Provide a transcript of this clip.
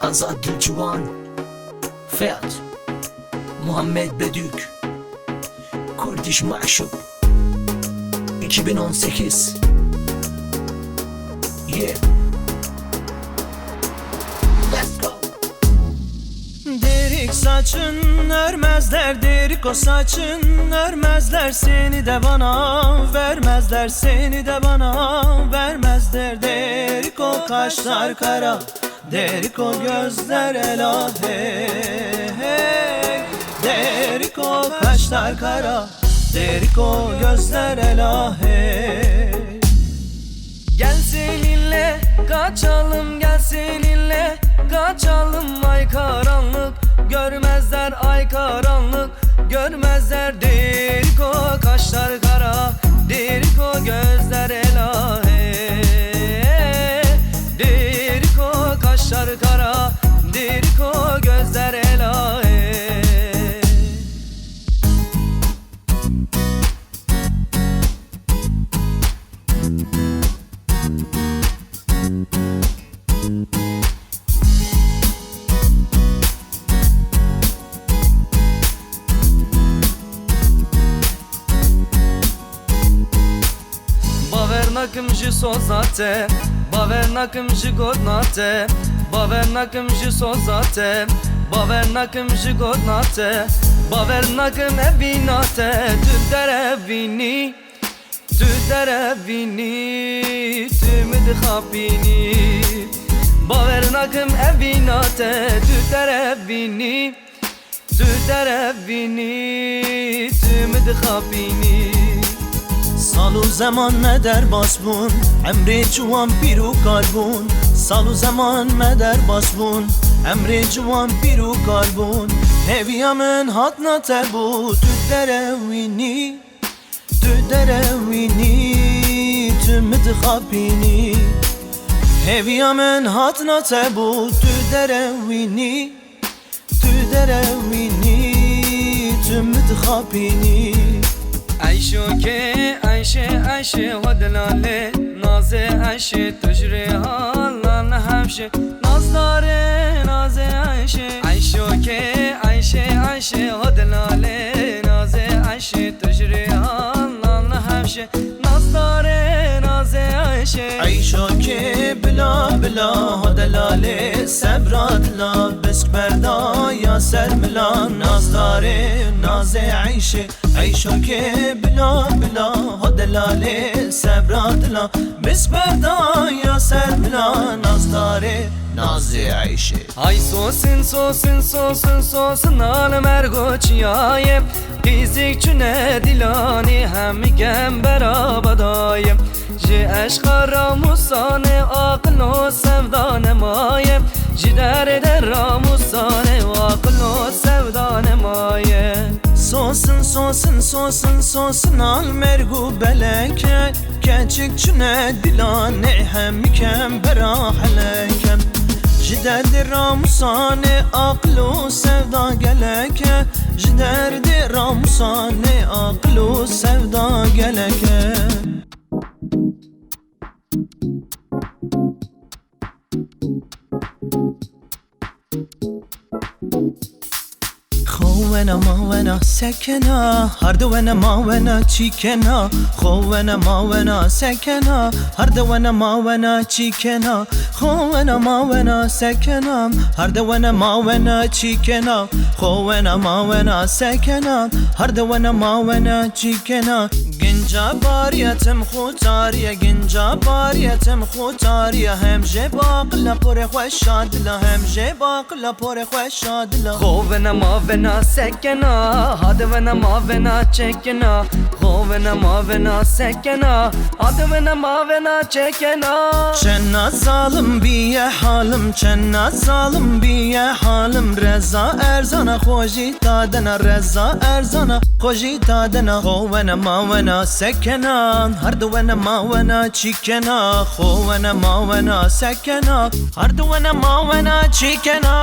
Azad Gülçuvan, Fiyat Muhammed Bedük, Kurdiş Maşuk 2018. Yeah, let's go. Derik saçın örmezler, derik o saçın örmezler. Seni de bana vermezler, seni de bana vermezler. Derik o kaşlar kara, derik o gözler ela hey, hey. Derik o kaşlar kara, derik o gözler ela hey. Gel seninle kaçalım, gel seninle kaçalım. Ay karanlık görmezler, ay karanlık görmezler. Derik o kaşlar kara, derik o gözler ela hey. Derik o kaşlar kara, derik o gözler ela hey. Bavernakim ji sozate, bavernakim ji godnate, bavernakim ji sozate, bavernakim ji godnate, bavernakim evinate. Tu derevini, tu derevini, tu midkhapini. Bavernakim evinate, tu derevini, tu derevini, tu midkhapini. Salu zaman meder basbun, emri ciwan piru kalbun. Salu zaman meder basbun, emri ciwan piru kalbun. Heviya min hatna tebu, tu derevini, tu derevini, tu midkhapini. Heviya min hatna tebu, tu derevini, tu derevini, tu midkhapini. Ayşe Ayşe Ayşe hodlale naze Ayşe tujre halan havşe nazdare naze Ayşe. Ayşe Ayşe hodlale naze Ayşe tujre halan havşe nazdare naze Ayşe. Ayşe bila bila hodlale sebratla besk berda ya sermila nazdare naze Ayşe. Ayşe bila bila hodlale sebratla besk berda ya sermila nazdare naze Ayşe. Ay sosin sosin sosin sosin al mergoçiyaye Kizik çüne dilani hem gem berabadayım. Ji eşqa ramusane aqlo sevdane maye, ji derde ramusane aqlo sevdane maye. Sosin sosin sosin sosin al mergu beleke keçik çüne dilane hem kem berahleke. Ji derdi ramusane aqlo sevda geleke, ji derdi ramusane aqlo sevda geleke. خونا ما ونا سكنا هرد ونا ما ونا چيكنا خونا ما ونا سكنا هرد ونا ما ونا چيكنا خونا ما ونا سكنا هرد ونا ما ونا چيكنا خونا ما ونا سكنا هرد ونا ما ونا چيكنا گنجا باریتم خوتاریه گنجا باریتم خوتاریه هم جباقلا پر خوشادلا هم جباقلا پر خوشادلا خونا ما ونا سكنا هاد ونا ما ونا چكنا خونا ما ونا سكنا هاد ونا ما ونا چكنا. چنا ظالم بیه حالم چنا ظالم بیه حالم رضا ارزانا خوشی دادنا رضا ارزانا خوشی دادنا خونا ما ونا سكنا هرد ونا ما ونا چكنا خونا ما ونا سكنا هرد ونا ما ونا چكنا.